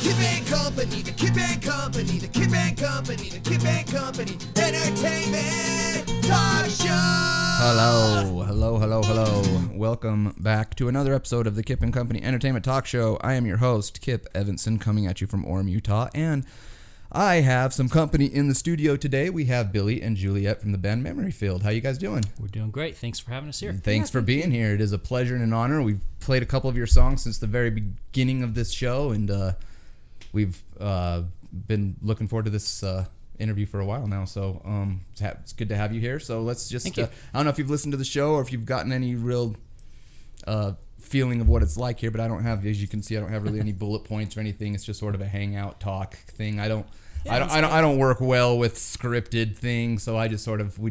Kip and Company, the Kip and Company, the Kip and Company, the Kip and Company Entertainment Talk Show. Hello. Welcome back to another episode of the Kip and Company Entertainment Talk Show. I am your host, Kip Evanson, coming at you from Orem, Utah, and I have some company in the studio today. We have Billy and Juliet from the band Memoryfield. How you guys doing? We're doing great. Thanks for having us here. Thanks for being here. It is a pleasure and an honor. We've played a couple of your songs since the very beginning of this show, and we've been looking forward to this interview for a while now. So it's good to have you here. So let's just, Thank you. I don't know if you've listened to the show or if you've gotten any real feeling of what it's like here, but I don't have, as you can see, I don't have really any bullet points or anything. It's just sort of a hangout talk thing. I don't work well with scripted things, so we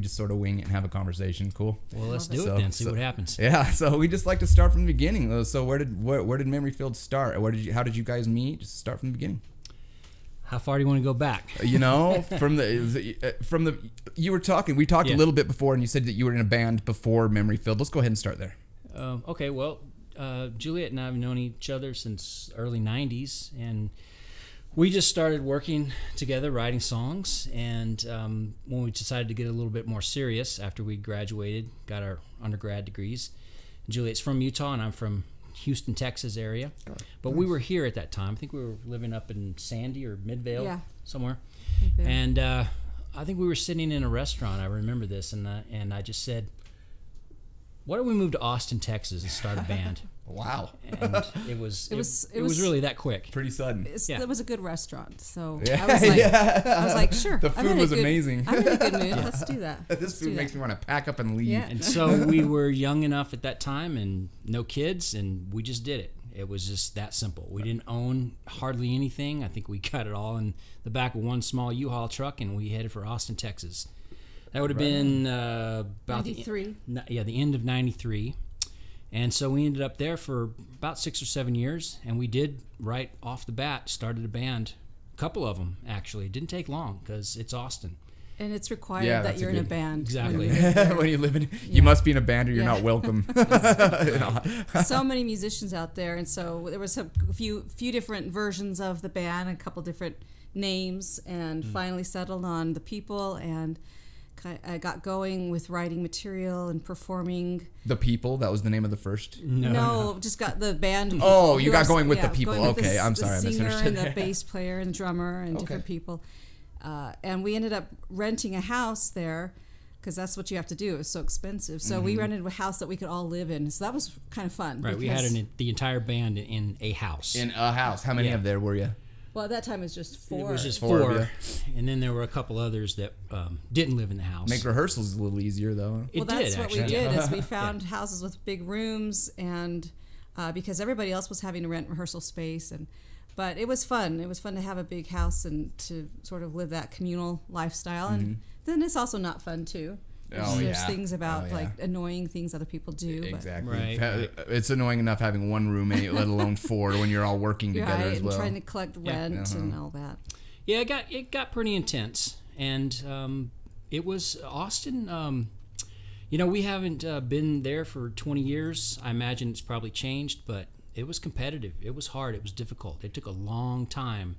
just sort of wing it and have a conversation. Cool. Well, let's do it then. See what happens. Yeah. So we just like to start from the beginning, though. So where did Memoryfield start? How did you guys meet? Just start from the beginning. How far do you want to go back? You know, we talked a little bit before, and you said that you were in a band before Memoryfield. Let's go ahead and start there. Okay. Well, Juliet and I have known each other since early '90s, and we just started working together, writing songs, and when we decided to get a little bit more serious after we graduated, got our undergrad degrees. Juliet's from Utah, and I'm from Houston, Texas area. But we were here at that time. I think we were living up in Sandy or Midvale, somewhere. Midvale. And I think we were sitting in a restaurant. I remember this, and I just said, why don't we move to Austin, Texas and start a band? Wow. And it was really that quick. Pretty sudden. It was a good restaurant, so Yeah. I was like, sure. The food was amazing. I'm in a good mood. Let's do that. This food makes me want to pack up and leave. Yeah. And so we were young enough at that time and no kids, and we just did it. It was just that simple. We didn't own hardly anything. I think we got it all in the back of one small U-Haul truck, and we headed for Austin, Texas. That would have been about 93. The end of 93. And so we ended up there for about 6 or 7 years, and we did right off the bat started a band. A couple of them, actually. It didn't take long because it's Austin. And it's required that you're in a band. Exactly. When you live in, you must be in a band or you're not welcome. So many musicians out there, and so there was a few different versions of the band, a couple different names, and finally settled on the People, and I got going with writing material and performing. The People, that was the name of the first? No, just got the band. Oh, you got going with the People. Okay, I'm sorry, I the singer misunderstood. and the bass player and the drummer and different people. And we ended up renting a house there because that's what you have to do. It was so expensive. So we rented a house that we could all live in. So that was kind of fun. Right, we had the entire band in a house. In a house. How many of there were you? Well, at that time it was just four. It was just Four, four. yeah. And then there were a couple others that didn't live in the house. Make rehearsals a little easier, though. That's what we did is we found houses with big rooms, and because everybody else was having to rent rehearsal space, but it was fun. It was fun to have a big house and to sort of live that communal lifestyle. And then it's also not fun too. There's things about like annoying things other people do. Exactly. Right. It's annoying enough having one roommate, let alone four, when you're all working together as well. And trying to collect rent and all that. Yeah, it got pretty intense, and it was Austin. We haven't been there for 20 years. I imagine it's probably changed, but it was competitive. It was hard. It was difficult. It took a long time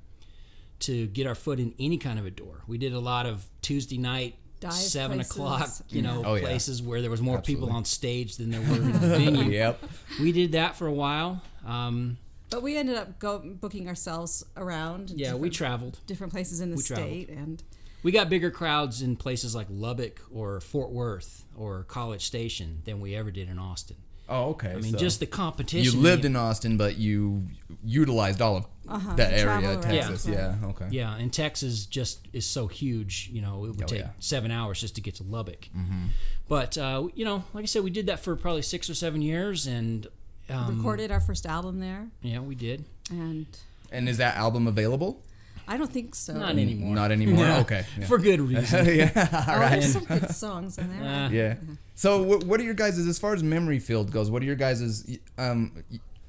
to get our foot in any kind of a door. We did a lot of Tuesday night, 7 o'clock, places where there was more people on stage than there were in the venue. Yep. We did that for a while. But we ended up booking ourselves around. Yeah, we traveled. Different places in the state. And we got bigger crowds in places like Lubbock or Fort Worth or College Station than we ever did in Austin. Oh, okay. I mean, just the competition. You lived in Austin, but you utilized all of that area, Texas. Yeah, okay. Yeah, and Texas just is so huge. It would take 7 hours just to get to Lubbock. Mm-hmm. But, like I said, we did that for probably 6 or 7 years. And recorded our first album there. Yeah, we did. And is that album available? I don't think so. Not anymore. Not anymore? Okay. Yeah. For good reason. All right. There's some good songs in there. Yeah. So what are your guys', as far as Memoryfield goes, what are your guys',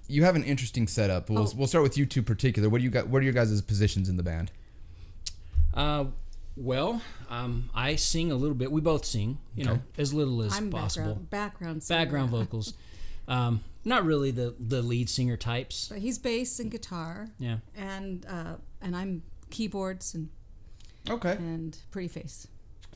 you have an interesting setup. We'll start with you two particular. What are your guys' positions in the band? I sing a little bit. We both sing, as little as I'm possible. Background vocals. Not really the lead singer types. But he's bass and guitar. Yeah. And I'm keyboards and pretty face.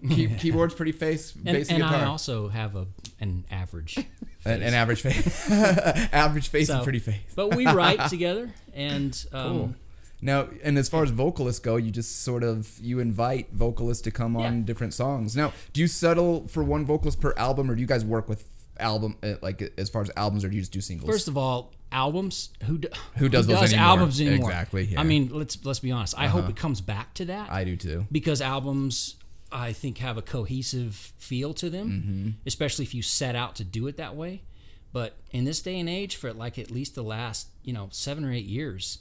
Keyboards, pretty face, bass, and guitar. I also have an average face. An average face. Average face and pretty face. But we write together, and cool. Now, and as far as vocalists go, you just you invite vocalists to come on different songs. Now, do you settle for one vocalist per album, or do you guys work with as far as albums, or do you just do singles? First of all, albums. Who does those anymore? Albums anymore? Exactly. Yeah. I mean, let's be honest. I hope it comes back to that. I do too. Because albums, I think, have a cohesive feel to them, especially if you set out to do it that way. But in this day and age, for like at least the last 7 or 8 years,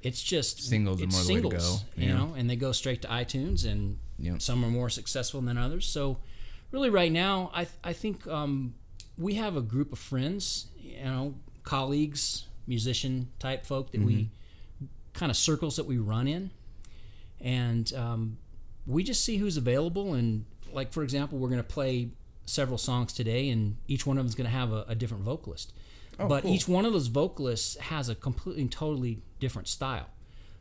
it's just singles are more the way to go. You know, and they go straight to iTunes, and some are more successful than others. So, really, right now, I think we have a group of friends, colleagues, musician type folk that we kind of circles that we run in, and we just see who's available. And like, for example, we're going to play several songs today, and each one of them is going to have a different vocalist. But cool. Each one of those vocalists has a completely and totally different style.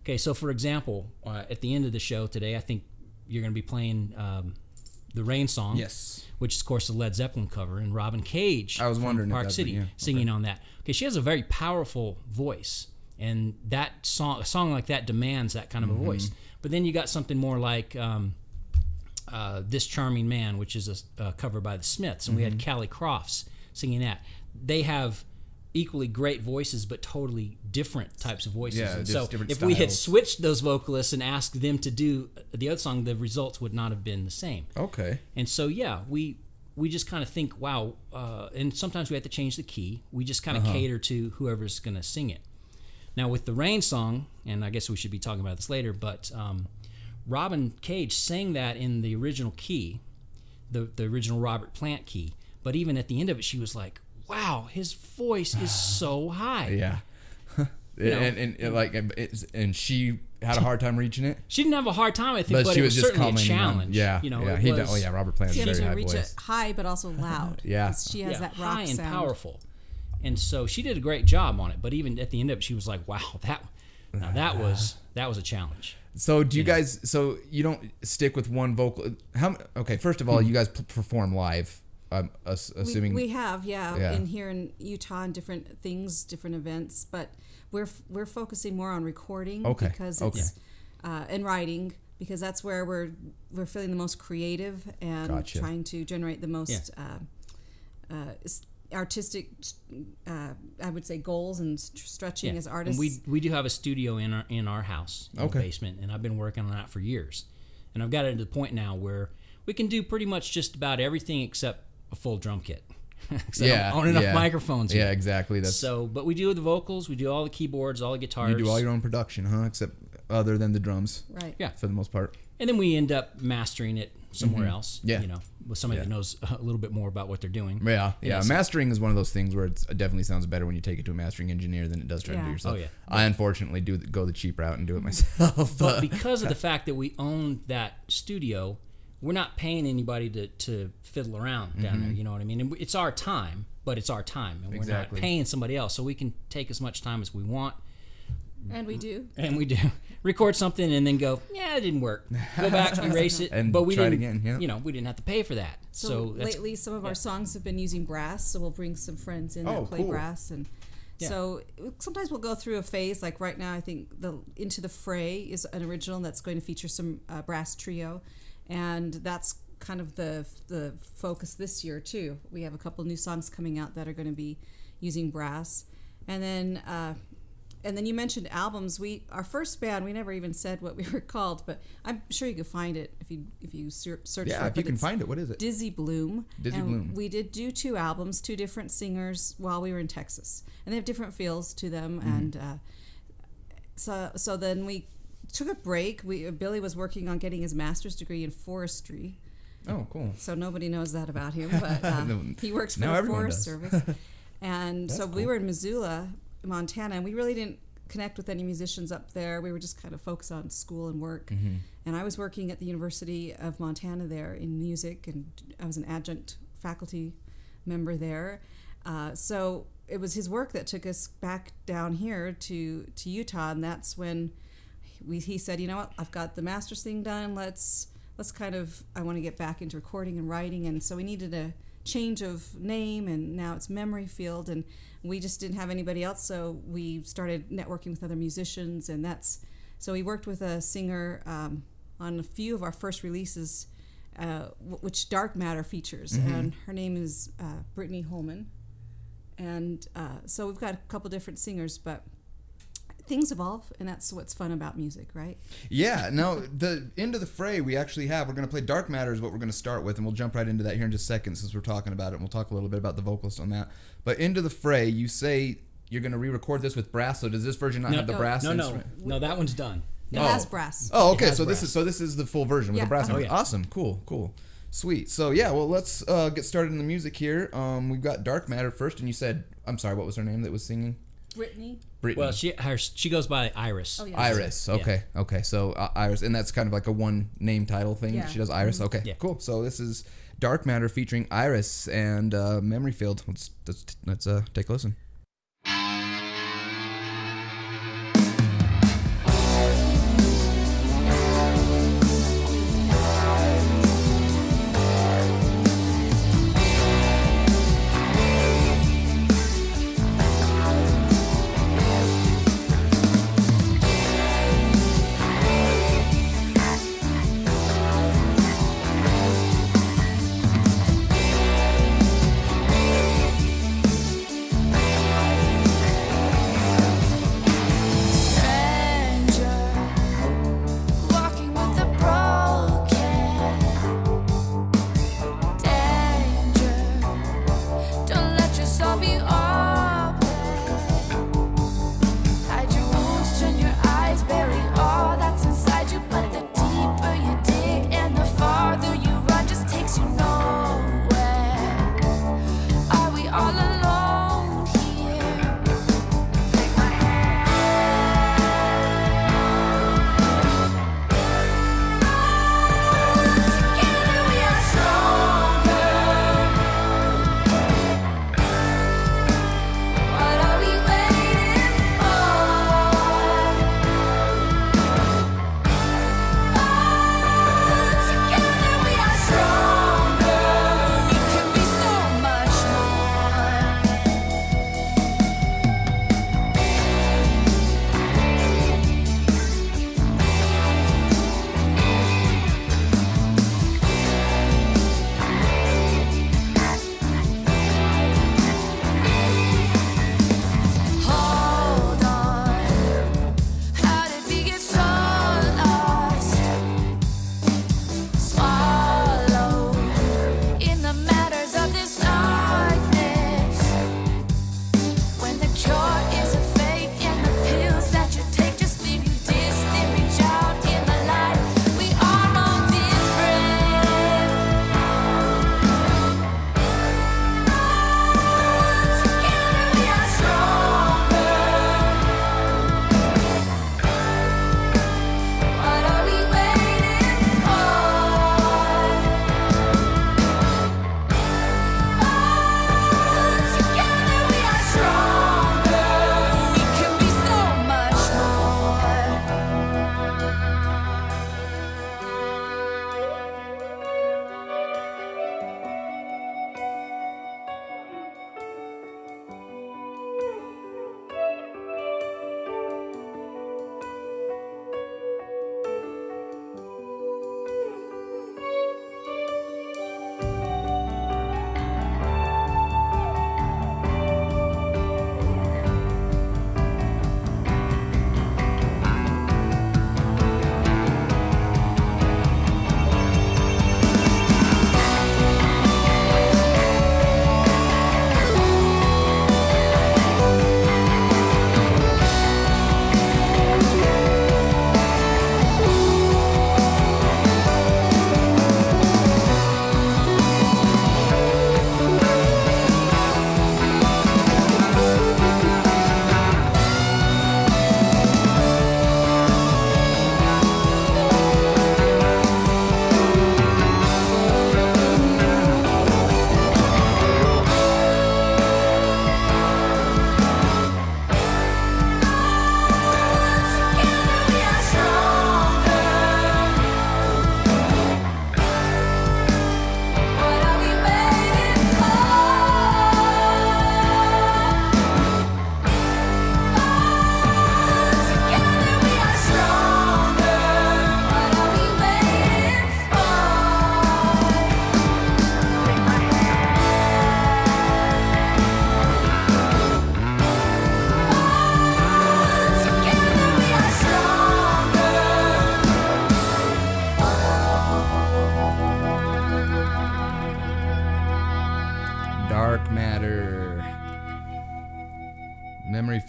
Okay, so for example, at the end of the show today, I think you're going to be playing the Rain Song, which is, of course, the Led Zeppelin cover, and Robin Cage from Park City singing on that. Okay, she has a very powerful voice, and a song like that demands that kind of a voice. But then you got something more like This Charming Man, which is a cover by the Smiths, and we had Callie Crofts singing that. They have equally great voices, but totally different types of voices. Yeah, and so if we had switched those vocalists and asked them to do the other song, the results would not have been the same. Okay. And so, we just kind of think, wow, and sometimes we have to change the key. We just kind of cater to whoever's going to sing it. Now, with the Rain Song, and I guess we should be talking about this later, but Robin Cage sang that in the original key, the original Robert Plant key. But even at the end of it, she was like, wow, his voice is so high. Yeah. And she had a hard time reaching it. She didn't have a hard time, I think, but it was just certainly a challenge. Robert Plant's very high voice. Reach it high, but also loud. She has that rock high and sound. Powerful. And so she did a great job on it. But even at the end of it, she was like, wow, that was a challenge. So do you guys? So you don't stick with one vocal? First of all, you guys perform live. I'm assuming we have, in here in Utah, and different events, but we're focusing more on recording because it's and writing, because that's where we're feeling the most creative and trying to generate the most artistic, I would say, goals and stretching as artists. And we do have a studio in our house in the basement, and I've been working on that for years, and I've got it to the point now where we can do pretty much just about everything except a full drum kit. I don't own enough microphones yet. Yeah, exactly. But we do the vocals, we do all the keyboards, all the guitars. You do all your own production, huh? Except other than the drums. Right. Yeah. For the most part. And then we end up mastering it somewhere else. Yeah. With somebody that knows a little bit more about what they're doing. Yeah. Yeah. Mastering is one of those things where it definitely sounds better when you take it to a mastering engineer than it does trying to do yourself. Oh, yeah. I unfortunately go the cheap route and do it myself. But because of the fact that we own that studio, we're not paying anybody to fiddle around down there, you know what I mean? And it's our time, but it's our time, and we're not paying somebody else, so we can take as much time as we want. And we do. Record something and then go, it didn't work. Go back, erase it, and but we try didn't. it again. Yeah. We didn't have to pay for that. So lately, some of our songs have been using brass, so we'll bring some friends in that play brass, and so sometimes we'll go through a phase. Like right now, I think the Into the Fray is an original that's going to feature some brass trio. And that's kind of the focus this year too. We have a couple new songs coming out that are going to be using brass, and then you mentioned albums. Our first band, we never even said what we were called, but I'm sure you could find it if you search for it. Yeah, if you can find it, what is it? Dizzy Bloom. Dizzy Bloom. We did do 2 albums, 2 different singers while we were in Texas, and they have different feels to them. And so then we took a break. Billy was working on getting his master's degree in forestry. Oh, cool. So nobody knows that about him, but he works for the Forest Service. And so we were in Missoula, Montana, and we really didn't connect with any musicians up there. We were just kind of focused on school and work. And I was working at the University of Montana there in music, and I was an adjunct faculty member there. So it was his work that took us back down here to Utah, and that's when he said, you know what, I've got the master's thing done. Let's kind of, I want to get back into recording and writing, and so we needed a change of name, and now it's Memoryfield, and we just didn't have anybody else, so we started networking with other musicians, and so we worked with a singer on a few of our first releases, which Dark Matter features, and her name is Brittany Holman, and so we've got a couple different singers, but things evolve, and that's what's fun about music, right? Yeah, no, the Into the Fray we're going to play Dark Matter is what we're going to start with, and we'll jump right into that here in just a second since we're talking about it, and we'll talk a little bit about the vocalist on that. But Into the Fray, you say you're going to re-record this with brass, so does this version not have the brass instrument? No, that one's done. It has brass. Oh, okay, has so brass. this is the full version with Yeah. the brass. Oh, instrument. yeah. Awesome, cool. Sweet. So yeah, well, let's get started in the music here. We've got Dark Matter first, and you said, I'm sorry, what was her name that was singing? Brittany. Well, she goes by Iris. Oh, yeah. Iris. Okay. So Iris, and that's kind of like a one name title thing. Yeah. She does Iris. Okay, Yeah. cool. So this is Dark Matter featuring Iris and Memoryfield. Let's take a listen.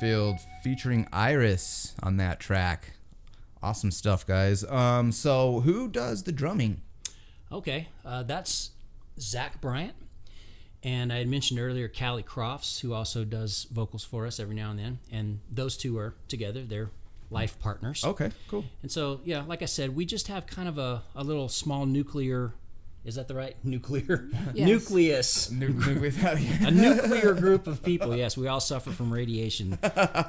Memoryfield featuring Iris on that track. Awesome stuff, guys. So who does the drumming? Okay, that's Zach Bryant. And I had mentioned earlier Callie Crofts, who also does vocals for us every now and then. And those two are together. They're life partners. Okay, cool. And so, yeah, like I said, we just have kind of a little small nuclear... Is that the right nuclear? Yes. Nucleus. A nuclear group of people. Yes, we all suffer from radiation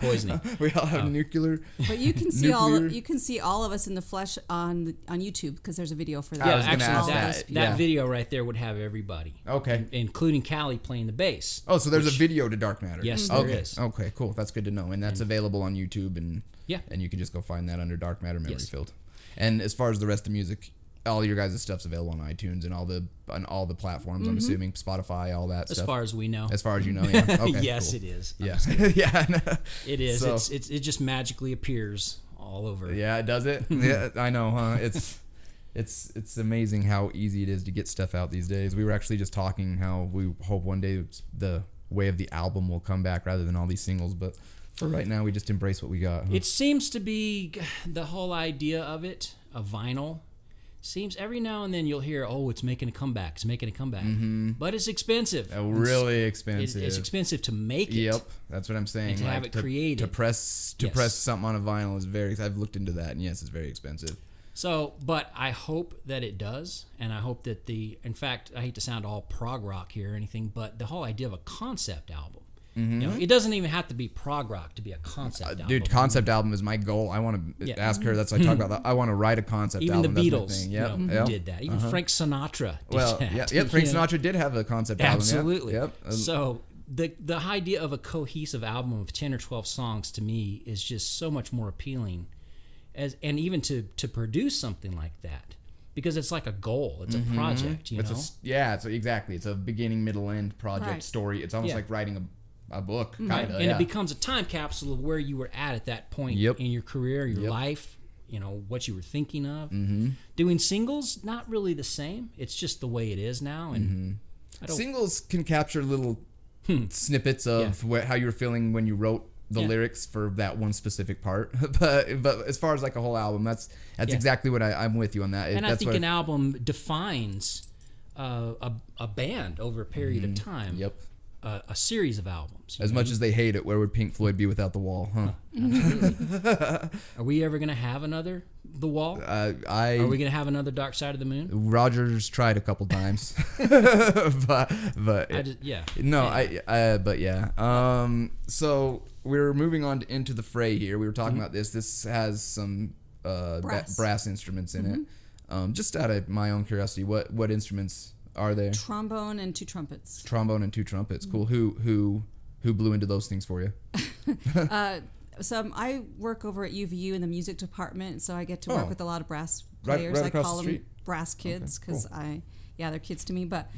poisoning. We all have nuclear. But you can see Nuclear. all of us in the flesh on YouTube because there's a video for that. I Yeah, was gonna actually, ask that that. Yeah. video right there would have everybody. Okay. Including Callie playing the bass. Oh, so there's a video to Dark Matter. Yes, there okay. is. Okay, cool. That's good to know. And that's available on YouTube, and Yeah. and you can just go find that under Dark Matter Yes. Memoryfield. And as far as the rest of the music, all your guys' stuff's available on iTunes and all the platforms. I'm assuming Spotify, all that As stuff. far as we know. As far as you know, yeah. Okay, Yes, cool. it is. Yeah, yeah, It is. So- It just magically appears all over. yeah. It does it. Yeah, I know, huh? It's amazing how easy it is to get stuff out these days. We were actually just talking how we hope one day the way of the album will come back rather than all these singles, but for right now, we just embrace what we got. Huh? It seems to be the whole idea of it, of vinyl. Seems every now and then you'll hear, oh, it's making a comeback. It's making a comeback. But it's expensive. Really expensive. It's expensive to make it. Yep, that's what I'm saying. And to have it created. to press Yes. something on a vinyl is very. I've looked into that, and yes, it's very expensive. So, but I hope that it does, and I hope that in fact, I hate to sound all prog rock here or anything, but the whole idea of a concept album. You know, it doesn't even have to be prog rock to be a concept album. Dude, concept album is my goal. I want to Yeah. ask her. That's what I talk about. I want to write a concept Even album. the That's my Beatles thing. you Yep, know, yep. did that. Even Frank Sinatra did Well, that. yeah, Frank You know? Sinatra did have a concept album. Absolutely. Yep. So the idea of a cohesive album of 10 or 12 songs to me is just so much more appealing, and even to produce something like that, because it's like a goal. It's a project. You know. Exactly. It's a beginning, middle, end project Right. story. It's almost Yeah. like writing a book, kind Right. of. And it becomes a time capsule of where you were at that point Yep. in your career, your Yep. life, you know, what you were thinking of. Mm-hmm. Doing singles, not really the same. It's just the way it is now. And I don't, Singles can capture little snippets of how you were feeling when you wrote the Yeah. lyrics for that one specific part. but as far as like a whole album, that's Yeah. exactly what I'm with you on that. and I That's think what an album defines a band over a period of time. Yep. A series of albums. you As know? much as they hate it, where would Pink Floyd be without the Wall? Huh? Are we ever going to have another The Wall? Are we going to have another Dark Side of the Moon? Rogers tried a couple times, but but yeah. So we're moving on into the fray here. We were talking about this. This has some brass instruments in it. Just out of my own curiosity, what instruments are there? Trombone and 2 trumpets. Trombone and 2 trumpets. Cool. Who blew into those things for you? So I work over at UVU in the music department, so I get to Oh. work with a lot of brass Right- players. right I across call the them street? brass kids because cool. they're kids to me. But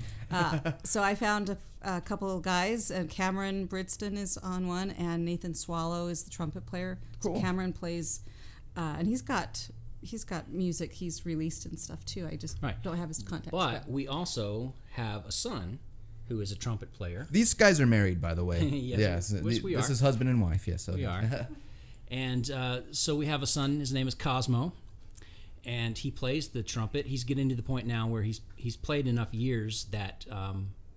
so I found a couple of guys, and Cameron Bridston is on one, and Nathan Swallow is the trumpet player. Cool. So Cameron plays, and he's got music he's released and stuff too. I just Right. don't have his contact. But we also have a son who is a trumpet player. These guys are married, by the way. Yes, we This are. is husband and wife. Yes, We are. And so we have a son. His name is Cosmo, and he plays the trumpet. He's getting to the point now where he's played enough years that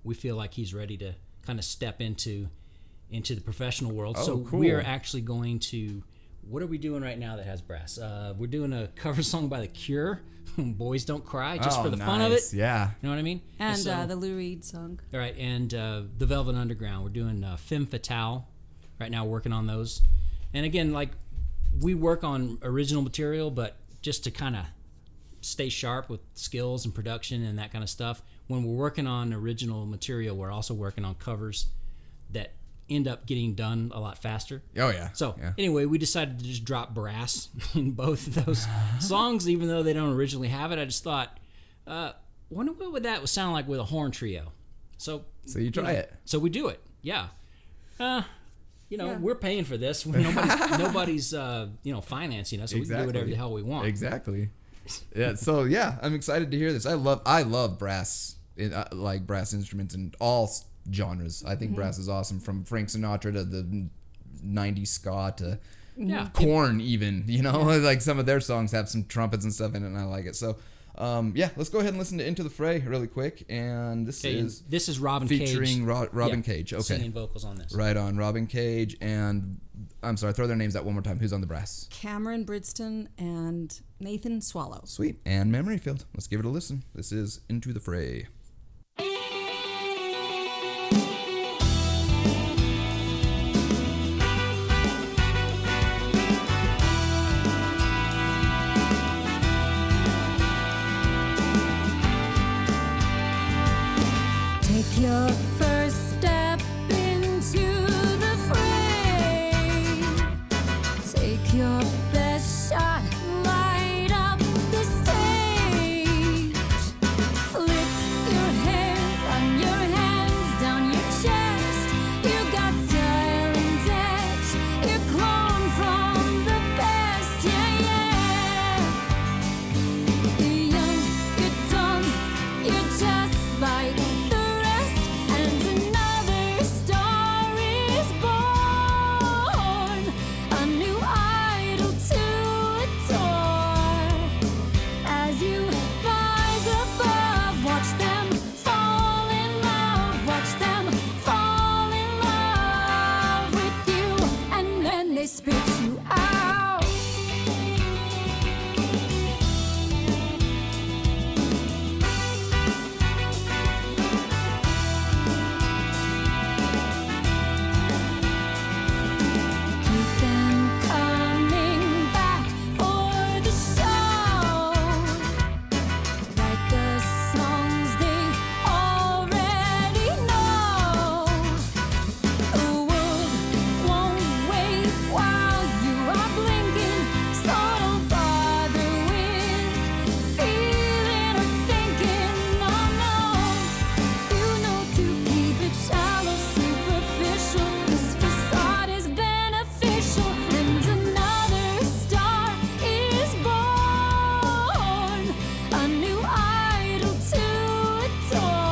we feel like he's ready to kind of step into the professional world. Oh, so cool. we are actually going to. What are we doing right now that has brass? We're doing a cover song by The Cure, "Boys Don't Cry," just for the fun of it. Yeah. You know what I mean? And So- the Lou Reed song. all right, and the Velvet Underground. We're doing Femme Fatale right now, working on those. And again, like, we work on original material, but just to kind of stay sharp with skills and production and that kind of stuff. When we're working on original material, we're also working on covers that end up getting done a lot faster. Oh yeah. So yeah. anyway, we decided to just drop brass in both of those songs, even though they don't originally have it. I just thought, wonder what would that sound like with a horn trio. So you try it. So we do it. Yeah. Yeah. We're paying for this. Nobody's financing us, so we can do whatever the hell we want. Exactly. Yeah. So yeah, I'm excited to hear this. I love brass, brass instruments in all genres. I think brass is awesome, from Frank Sinatra to the 90s ska to Yeah. Korn even, you know, like some of their songs have some trumpets and stuff in it, and I like it. So, let's go ahead and listen to Into the Fray really quick. And this is Robin featuring Cage. Robin Cage. Okay. Singing vocals on this. Right on. Robin Cage and, I'm sorry, throw their names out one more time. Who's on the brass? Cameron Bridston and Nathan Swallow. Sweet. And Memoryfield. Let's give it a listen. This is Into the Fray. Take your first step into the fray. Take your best shot, light up the stage. Flip your hair, run your hands down your chest. You got style and dash. You're clone from the best, yeah, yeah. You're young, you're dumb, you're just like the rest, and another star is born, a new idol to adore. As you rise above, watch them fall in love, watch them fall in love with you, and then they spit you out. Keep them coming back for the show. Write the songs they already know. The world won't wait while you are blinking, so don't bother with feeling or thinking. No, no, you know to keep it shallow, superficial. This facade is beneficial, and another star is born, a new idol to adore.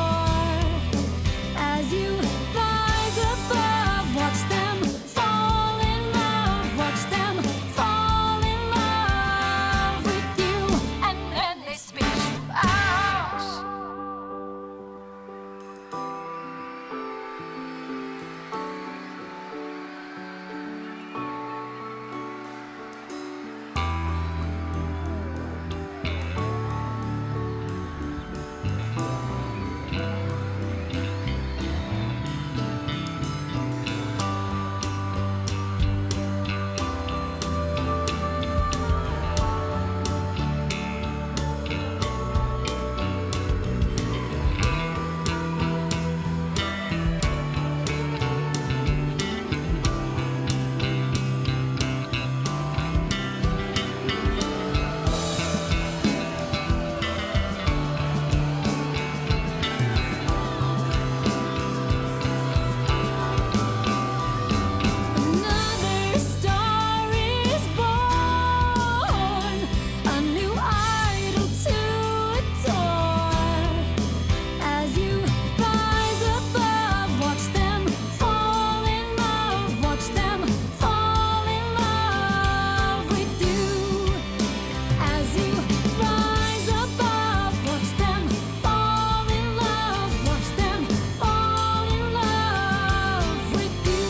As you rise above, watch them fall in love, watch them fall in love with you, and then they spit you out. Another star is born, a new idol to adore. As you rise above, watch them fall in love, watch them fall in love with you. As you rise above, watch them fall in love, watch them fall in love with you.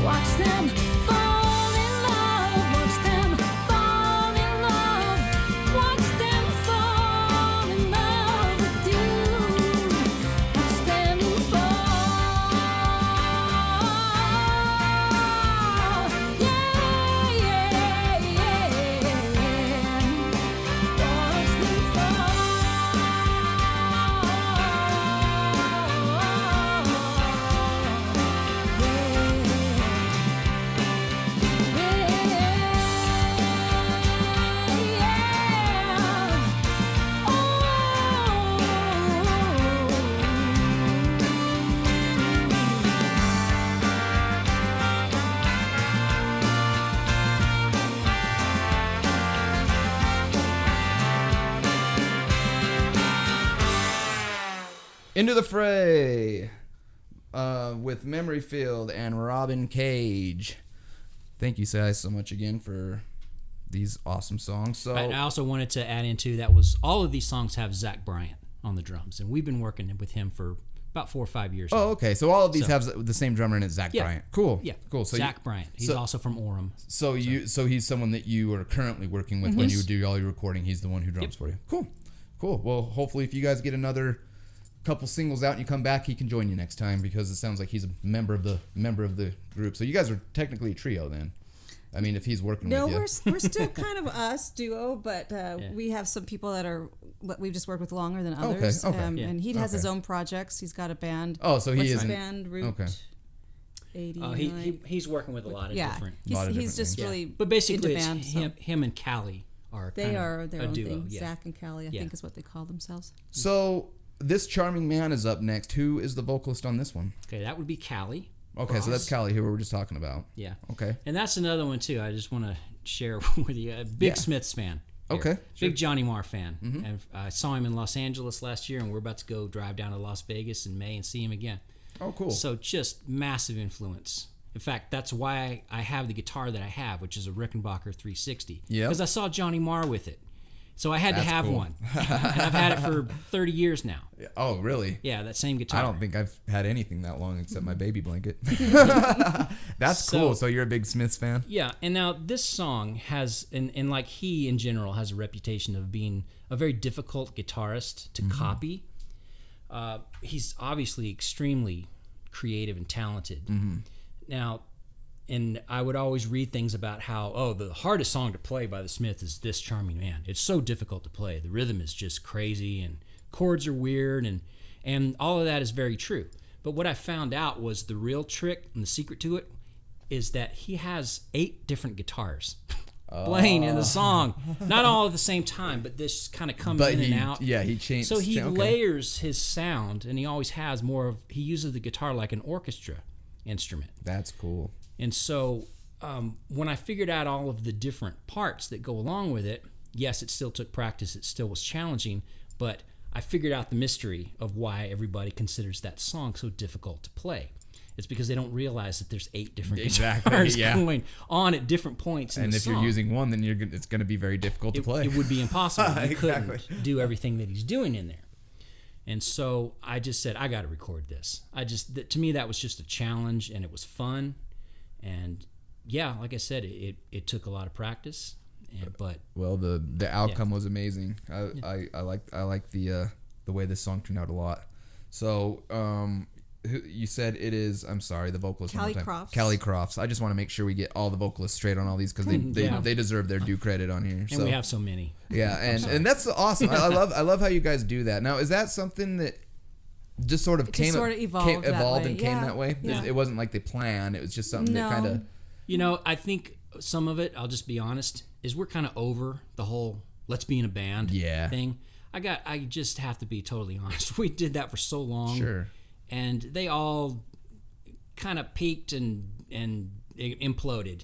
Watch them fall in love, watch them fall in love, watch them fall in love with you. Watch them fall, yeah, yeah, yeah. Watch them Into the Fray. with Memoryfield and Robin Cage. Thank you guys so much again for these awesome songs. So I also wanted to add into that was all of these songs have Zach Bryant on the drums, and we've been working with him for about 4 or 5 years. Oh, now. okay. So all of these have the same drummer, and it's Zach Bryant. Cool. Yeah, cool. So Zach Bryant. He's also from Orem. So he's someone that you are currently working with when you do all your recording. He's the one who drums for you. Cool. Well, hopefully, if you guys get another couple singles out and you come back, he can join you next time, because it sounds like he's a member of the group. So you guys are technically a trio then. I mean, if he's working with you. No, we're still kind of us duo, but we have some people that we've just worked with longer than others. Okay. And he has his own projects. He's got a band. Oh, so he What's isn't. his band, Route 89. He's working with a lot of different. He's just really But basically, into it's band, him and Callie are they are their a own duo. thing. Yeah. Zach and Callie, I think is what they call themselves. So this charming man is up next. Who is the vocalist on this one? Okay, that would be Callie. Okay, so that's Callie, who we were just talking about. Yeah. Okay. And that's another one too. I just want to share with you. A big Smiths fan. Here. Okay. Big Johnny Marr fan. And I saw him in Los Angeles last year, and we're about to go drive down to Las Vegas in May and see him again. Oh, cool. So just massive influence. In fact, that's why I have the guitar that I have, which is a Rickenbacker 360. Yeah. Because I saw Johnny Marr with it. So I had to have cool. one. And I've had it for 30 years now. Oh, really? Yeah, that same guitar. I don't think I've had anything that long except my baby blanket. That's So- cool. So you're a big Smiths fan? Yeah, and now this song has, and like he in general has a reputation of being a very difficult guitarist to copy. He's obviously extremely creative and talented. Now, and I would always read things about how, the hardest song to play by the Smiths is This Charming Man. It's so difficult to play. The rhythm is just crazy, and chords are weird, and all of that is very true. But what I found out was the real trick and the secret to it is that he has 8 different guitars playing in the song. Not all at the same time, but this kind of comes in and out. Yeah, he changed. So he okay. layers his sound, and he always has he uses the guitar like an orchestra instrument. That's cool. And so when I figured out all of the different parts that go along with it, yes, it still took practice. It still was challenging, but I figured out the mystery of why everybody considers that song so difficult to play. It's because they don't realize that there's 8 different guitars going on at different points in the song. And if you're using one, then it's going to be very difficult to play. It would be impossible. You couldn't do everything that he's doing in there. And so I just said, I got to record this. To me, that was just a challenge, and it was fun. And yeah, like I said, it took a lot of practice. But well, the outcome was amazing. I like the way this song turned out a lot. So you said it is. I'm sorry, the vocalist. Callie Crofts. Callie Crofts. I just want to make sure we get all the vocalists straight on all these because they deserve their due credit on here. And we have so many. Yeah, and that's awesome. I love how you guys do that. Now, is that something that just sort of evolved and came that way? Yeah. It wasn't like they planned. It was just something that kind of. You know, I think some of it, I'll just be honest, is we're kind of over the whole let's be in a band thing. I just have to be totally honest. We did that for so long. Sure. And they all kind of peaked and imploded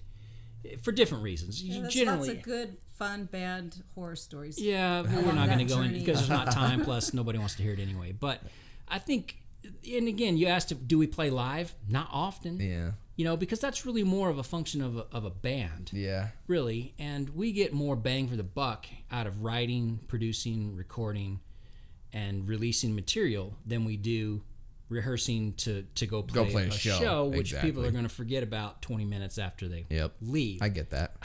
for different reasons. Yeah, there's generally, lots of good, fun band horror stories. Yeah, we're not going to go in because there's not time. Plus, nobody wants to hear it anyway. But I think, and again, you asked, do we play live? Not often. Yeah. You know, because that's really more of a function of a band. Yeah. Really, and we get more bang for the buck out of writing, producing, recording, and releasing material than we do rehearsing to go play a show, which people are going to forget about 20 minutes after they leave. I get that.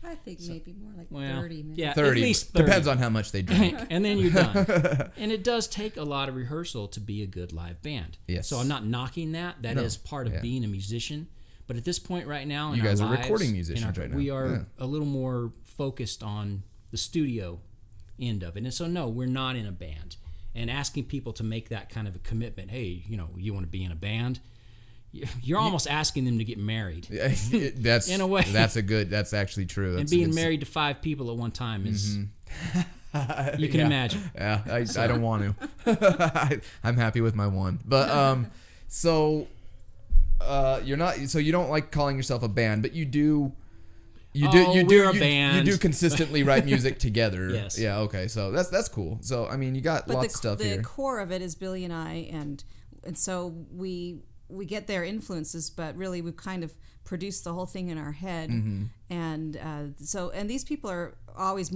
I think maybe more like 30 minutes. Yeah, 30. At least 30. Depends on how much they drink. And then you're done. And it does take a lot of rehearsal to be a good live band. Yes. So I'm not knocking that. That is part of being a musician. But at this point right now in you guys our are lives, recording musicians right now. We are a little more focused on the studio end of it. And so no, we're not in a band. And asking people to make that kind of a commitment, hey, you know, you want to be in a band? You're almost asking them to get married. That's in a way. That's actually true. And being married to 5 people at one time is you can imagine. Yeah, I don't want to. I'm happy with my one. But so you're not, so you don't like calling yourself a band, but you do we're a band. You do consistently write music together. Yes. Yeah, okay. So that's cool. So I mean, you got lots of stuff here. The core of it is Billy and I, and so we we get their influences, but really we've kind of produced the whole thing in our head. And and these people are always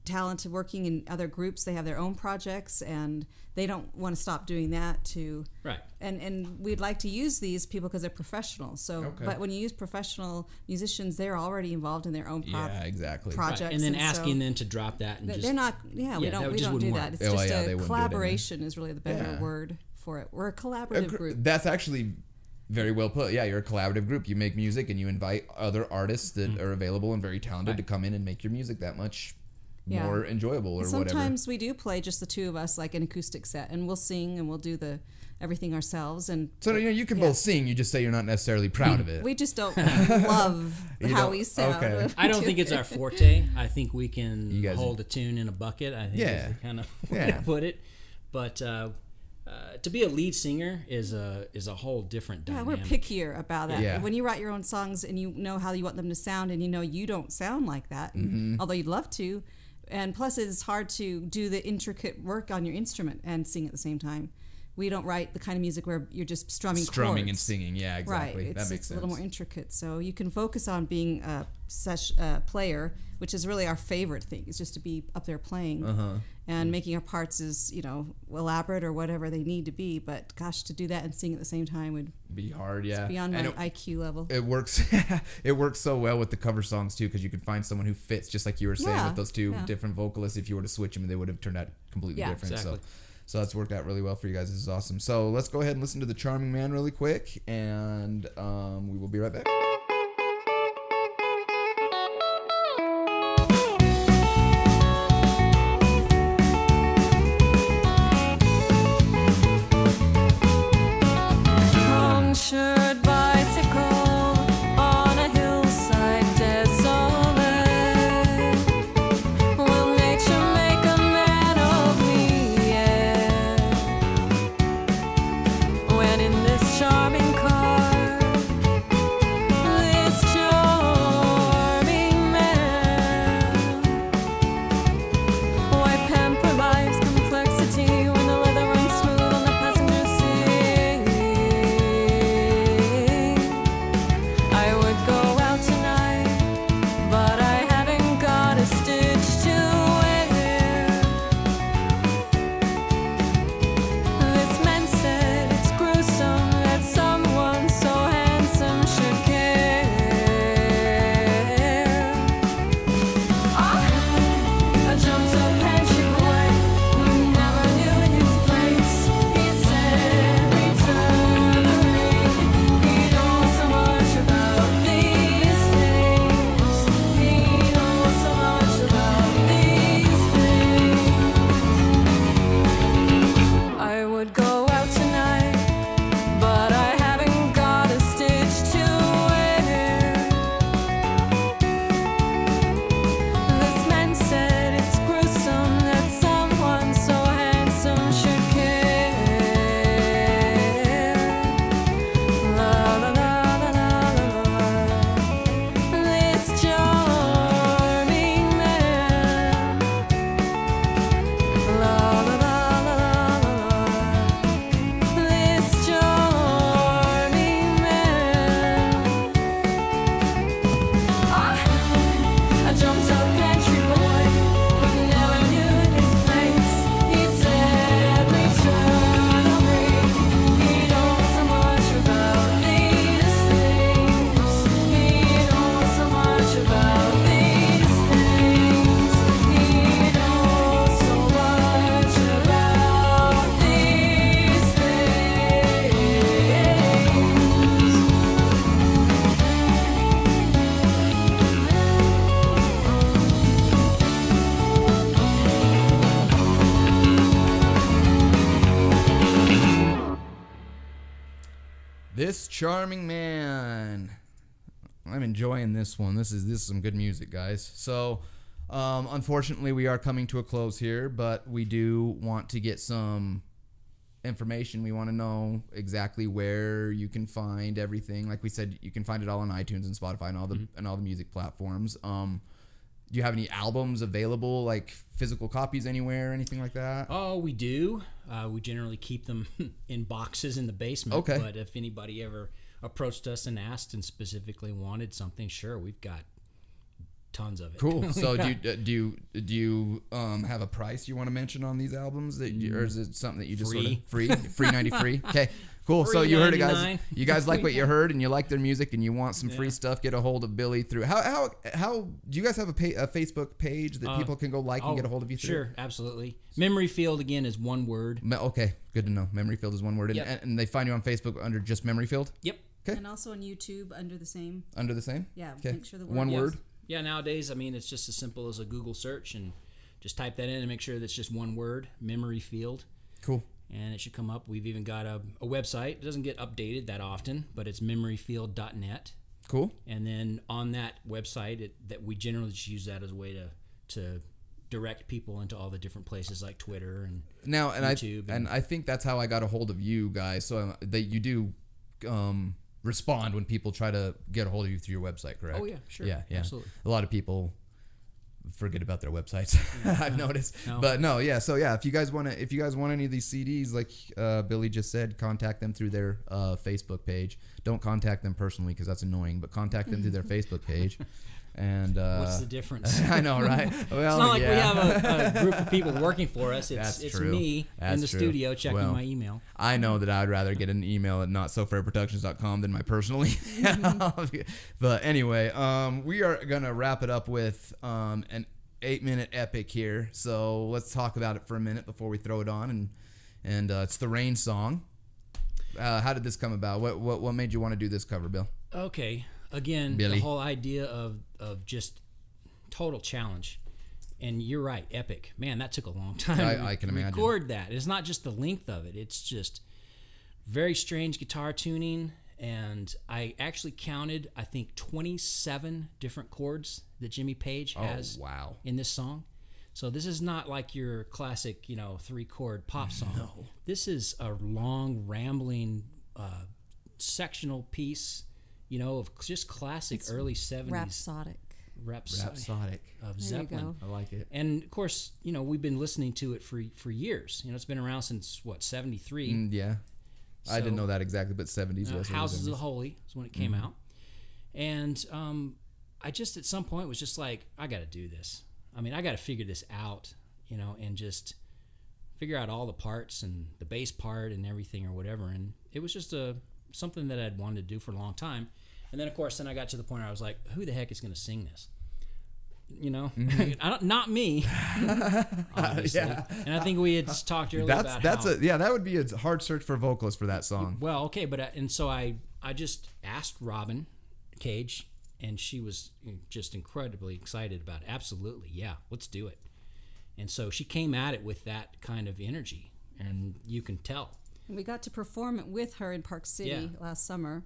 talented, working in other groups. They have their own projects, and they don't want to stop doing that too. Right. And we'd like to use these people because they're professional. So, but when you use professional musicians, they're already involved in their own projects. Right. And then asking them to drop that and they're not. Yeah, we don't do that. It's just a collaboration is really the better word for it. We're a collaborative group. That's actually very well put. Yeah, you're a collaborative group. You make music and you invite other artists that are available and very talented to come in and make your music that much more enjoyable or whatever. Sometimes we do play just the two of us, like an acoustic set, and we'll sing and we'll do everything ourselves. And so you can both sing. You just say you're not necessarily proud of it. We just don't love how we sound. Okay. I don't think it's our forte. I think we can hold a tune in a bucket. I think is kind of way to put it. But to be a lead singer is a whole different dynamic. Yeah, we're pickier about that. Yeah. When you write your own songs and you know how you want them to sound, and you don't sound like that, although you'd love to. And plus, it's hard to do the intricate work on your instrument and sing at the same time. We don't write the kind of music where you're just strumming chords. And singing. Yeah, exactly. Right. That makes sense. It's a little more intricate. So you can focus on being a player, which is really our favorite thing, is just to be up there playing and making our parts as, elaborate or whatever they need to be. But gosh, to do that and sing at the same time would be hard. Yeah. It's beyond my IQ level. It works. It works so well with the cover songs too, because you can find someone who fits, just like you were saying with those two different vocalists. If you were to switch them, they would have turned out completely different. Exactly. So that's worked out really well for you guys. This is awesome. So let's go ahead and listen to The Charming Man really quick, and we will be right back. Punctured bicycle on a hillside desolate. Will nature make a man of me? Yeah. When in this charming car, this charming man, why pamper life's complexity when the leather runs smooth on the passenger seat? I would go out tonight, but I haven't got a stitch to wear. This man said it's gruesome that someone so handsome should care. A jumped up pantry boy who never knew his place. He said, "Return the ring." He knows so much about these things. He knows so much about these things. I would go out tonight, but I haven't got a stitch to wear. This man said it's gruesome that someone so handsome should care. La la la la la la. This charming man. La la la la la la. This charming man. A jumped up pantry boy who never knew his place. He said, "Return the ring." He knows so much about these things. He knows so much about these things. He knows so much about these This Charming Man. I'm enjoying this one. This is some good music, guys. So, unfortunately, we are coming to a close here, but we do want to get some information. We want to know exactly where you can find everything. Like we said, you can find it all on iTunes and Spotify and all the music platforms. do you have any albums available, like physical copies anywhere, anything like that? Oh, we do. We generally keep them in boxes in the basement. Okay. But if anybody ever approached us and asked and specifically wanted something, sure, we've got tons of it. Cool. So do you have a price you want to mention on these albums, or is it something that you just sort of free 93? Okay. Cool. So you heard it, guys. $3.99. You guys like what you heard, and you like their music, and you want some free stuff. Get a hold of Billy through. How do you guys have a Facebook page that people can go like and get a hold of you through? Sure, absolutely. Memoryfield again is one word. Okay, good to know. Memoryfield is one word, Yep. and they find you on Facebook under just Memoryfield. Yep. Okay. And also on YouTube under the same. Under the same. Yeah. Okay. Make sure the word. One Yes. word. Yeah, nowadays, I mean, it's just as simple as a Google search and just type that in and make sure that's just one word, Memoryfield. Cool. And it should come up. We've even got a website. It doesn't get updated that often, but it's memoryfield.net. Cool. And then on that website, that we generally just use that as a way to direct people into all the different places like Twitter and Now, and YouTube. I think that's how I got a hold of you guys. So that you do respond when people try to get a hold of you through your website, correct? Oh, yeah, sure. Yeah, Absolutely. A lot of people forget about their websites. I've noticed. No. But no, yeah. So yeah, if you guys want any of these CDs, like Billy just said, contact them through their Facebook page. Don't contact them personally because that's annoying, but contact them through their Facebook page. And What's the difference? I know, right? Well, It's not like yeah. we have a group of people working for us. That's It's true. me That's in the true. studio checking Well, my email. I know that I'd rather get an email at notsofairproductions.com than my personal email. But anyway, we are going to wrap it up with an 8-minute epic here. So let's talk about it for a minute before we throw it on. And it's the Rain song. How did this come about? What made you want to do this cover, Bill? Okay. Again, Billy. the whole idea of just total challenge. And you're right, epic. Man, that took a long time I can to imagine. record that. It's not just the length of it. It's just very strange guitar tuning. And I actually counted, I think, 27 different chords that Jimmy Page has wow. in this song. So this is not like your classic, 3-chord pop song. No. This is a long, rambling, sectional piece, of just classic early 70s. Rhapsodic. Rhapsodic. Of There you Zeppelin. go. I like it. And of course, we've been listening to it for years. It's been around since 73. Yeah. I didn't So, know that exactly, but 70s. Yes, Houses of the 70s. Holy is when it came out. And I just at some point was just like, I got to do this. I mean, I got to figure this out, and just figure out all the parts and the bass part and everything or whatever. And it was just something that I'd wanted to do for a long time. And then, of course, I got to the point where I was like, who the heck is going to sing this? Not me, obviously. Yeah. And I think we had talked earlier about how, that would be a hard search for vocalists for that song. well, okay, but and so I just asked Robin Cage, and she was just incredibly excited about it. Absolutely, yeah, let's do it. And so she came at it with that kind of energy, and you can tell. And we got to perform it with her in Park City Yeah. last summer.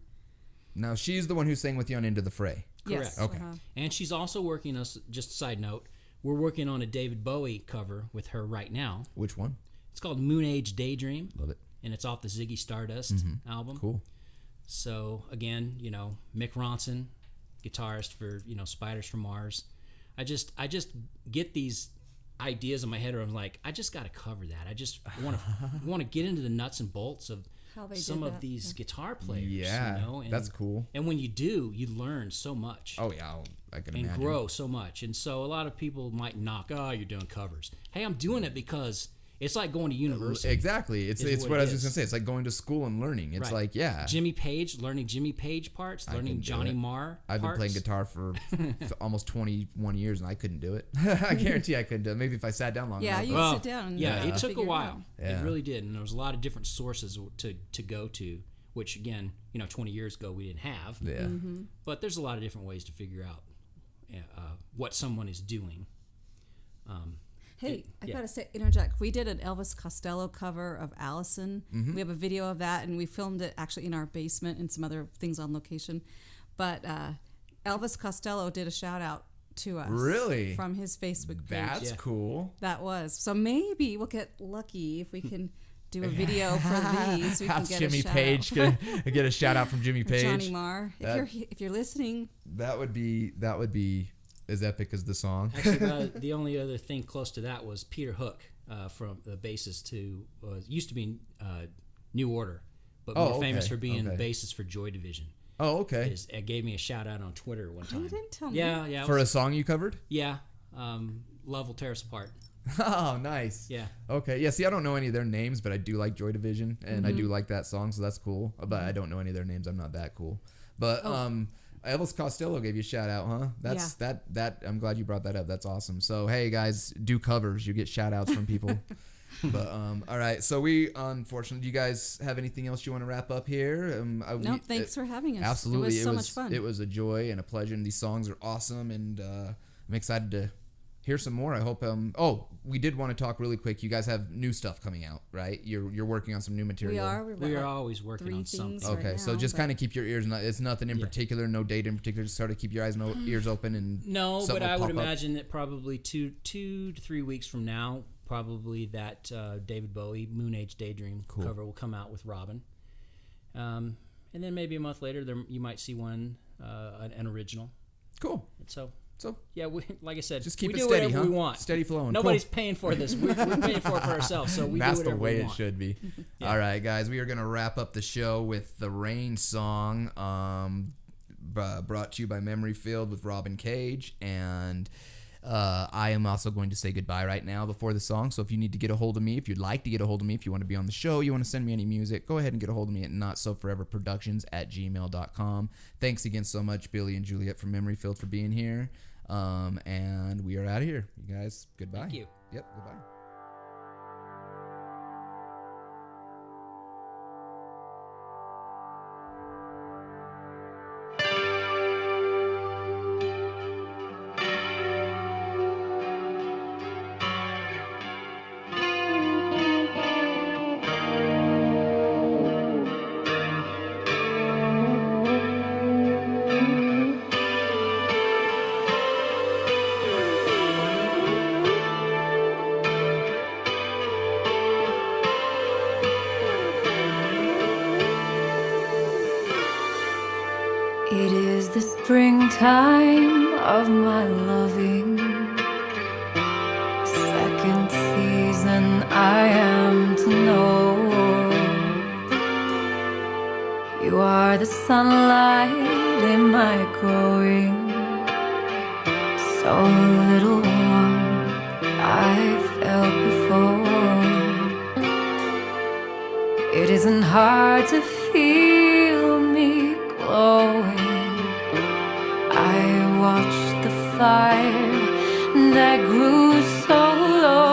Now she's the one who sang with you on Into the Fray. Correct. Yes. Okay. And she's also working us. Just a side note, we're working on a David Bowie cover with her right now. Which one? It's called Moon Age Daydream, Love it. and it's off the Ziggy Stardust album. Cool. So again, Mick Ronson, guitarist for Spiders from Mars. I just get these ideas in my head where I'm like, I just got to cover that. I just want to get into the nuts and bolts of How they some did of that. these guitar players. Yeah, and, that's cool. And when you do, you learn so much. Oh yeah, I can and imagine. grow so much. And so a lot of people might knock, oh, you're doing covers. Hey, I'm doing it because it's like going to university. Exactly. It's is what what I it was just is. gonna say. It's like going to school and learning. It's Right. like Jimmy Page, learning Jimmy Page parts, can learning do Johnny it. Marr I've been parts. playing guitar for almost 21 years and I couldn't do it. I guarantee I couldn't do it. Maybe if I sat down long Yeah, enough. you but- sit down and yeah, it took figure a it while. out. Yeah. It really did, and there was a lot of different sources to go to, which again, 20 years ago we didn't have. yeah. Mm-hmm. But there's a lot of different ways to figure out what someone is doing. Hey, I yeah. gotta say, interject. We did an Elvis Costello cover of Allison. Mm-hmm. We have a video of that, and we filmed it actually in our basement and some other things on location. But Elvis Costello did a shout out to us. Really? From his Facebook page. That's Yeah. cool. That was. So maybe we'll get lucky if we can do a video for these. We can Have get Jimmy a shout Page out. get a shout out from Jimmy Page. Johnny Marr. That- If you're listening, That would be as epic as the song. Actually, the only other thing close to that was Peter Hook from the bassist who used to be New Order, but more famous for being bassist for Joy Division. Oh, okay. It gave me a shout out on Twitter one time. You didn't tell me. Yeah. For a song you covered? Yeah. Love Will Tear Us Apart. Oh, nice. Yeah. Okay. Yeah. See, I don't know any of their names, but I do like Joy Division, and I do like that song, so that's cool. But I don't know any of their names. I'm not that cool. But Elvis Costello gave you a shout out, huh? That's that. I'm glad you brought that up. That's awesome. So hey guys, do covers. You get shout outs from people. But all right. So we unfortunately, do you guys have anything else you want to wrap up here? No, thanks for having us. Absolutely, it was so much fun. It was a joy and a pleasure, and these songs are awesome, and I'm excited to hear some more. I hope. We did want to talk really quick. You guys have new stuff coming out, right? You're working on some new material. We are. We are always working on something. Okay, so just kind of keep your ears. It's nothing in particular, no date in particular. Just sort of keep your eyes and ears open and. No, but I would imagine that probably 2 to 3 weeks from now, probably that David Bowie Moon Age Daydream cover will come out with Robin, and then maybe a month later, you might see one an original. Cool. So yeah, like I said, just keep we it do steady, whatever huh? we want. Steady flowing. Nobody's paying for this. We're paying for it for ourselves. So we That's do whatever the way we it want. should be. Yeah. All right, guys, we are gonna wrap up the show with the Rain song, brought to you by Memoryfield with Robin Cage, and I am also going to say goodbye right now before the song. So if you need to get a hold of me, if you'd like to get a hold of me, if you want to be on the show, you want to send me any music, go ahead and get a hold of me at notsoforeverproductions@gmail.com. Thanks again so much, Billy and Juliet from Memoryfield, for being here. And we are out of here. You guys, goodbye. Thank you. Yep, goodbye. It is the springtime of my loving, second season I am to know. You are the sunlight in my growing, so little one I felt before. It isn't hard to feel me glowing. I watched the fire that grew so low.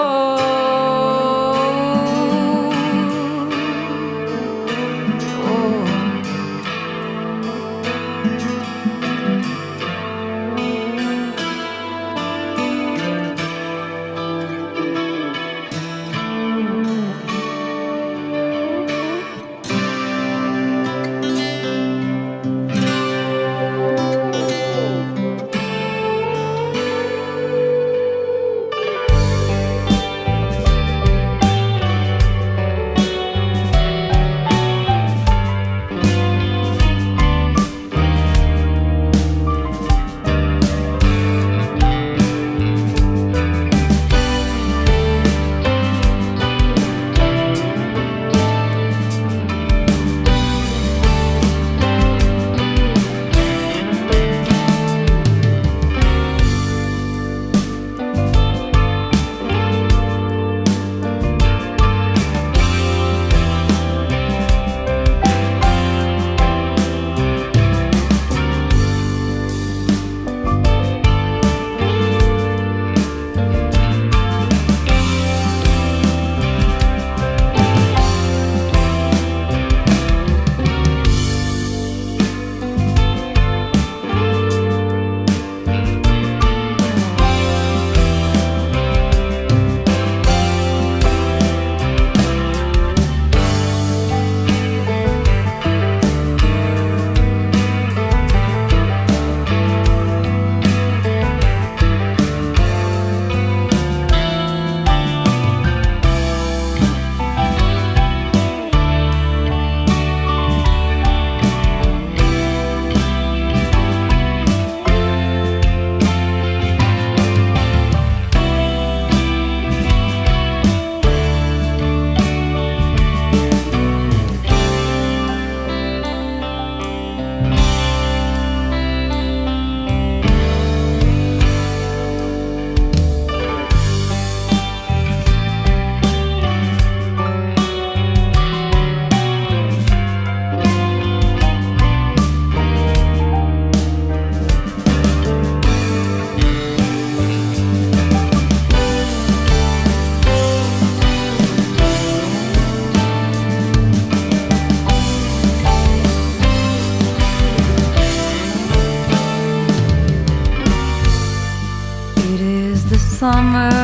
summer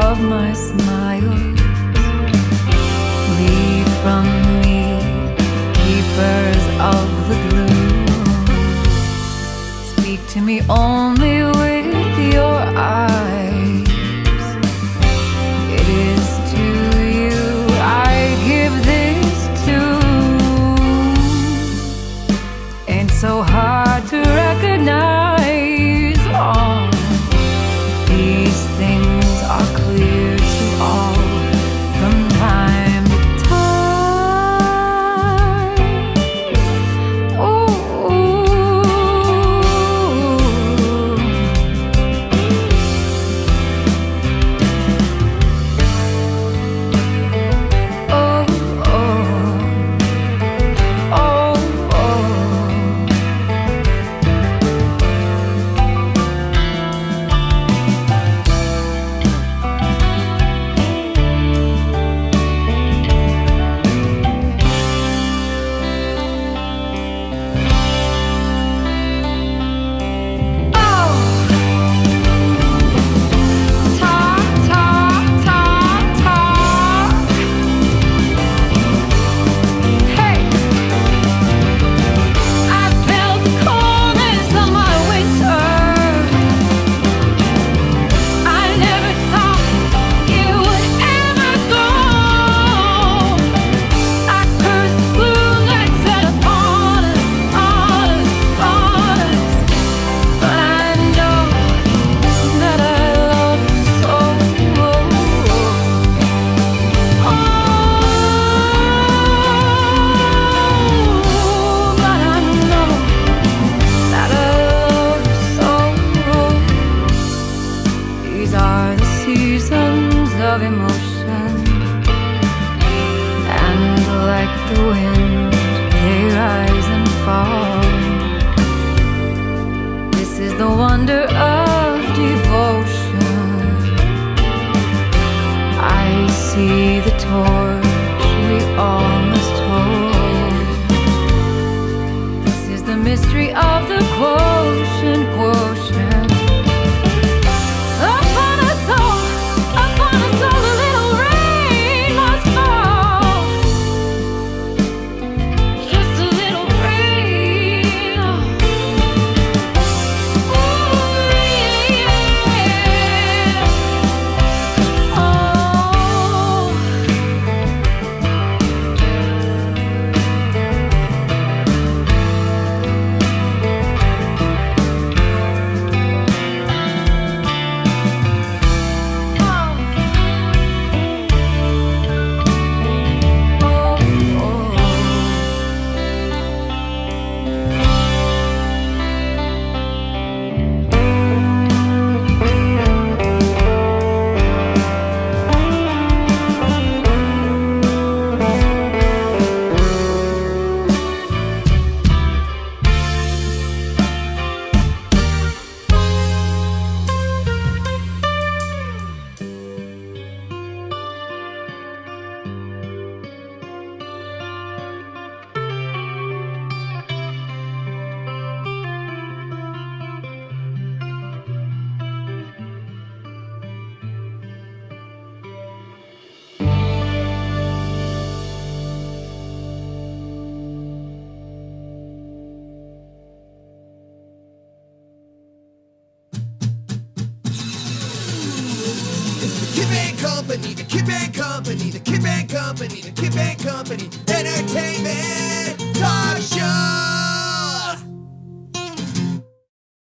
of my smiles. Leave from me, keepers of the gloom. Speak to me only with your eyes. It is to you I give this tune. Ain't so hard to recognize all these things are clear to all from time to time. Ooh. Oh, oh. Oh, oh. These are the seasons of emotion, and like the wind, they rise and fall. This is the wonder of devotion. I see the torch we all must hold. This is the mystery of the quotient, quotient. Upon us all, a little rain must fall. Just a little rain. Ooh, yeah. Oh. Kid Band Company, the Kid Band Company, the Kid Band Company, the Kid Band Company, Entertainment Talk Show.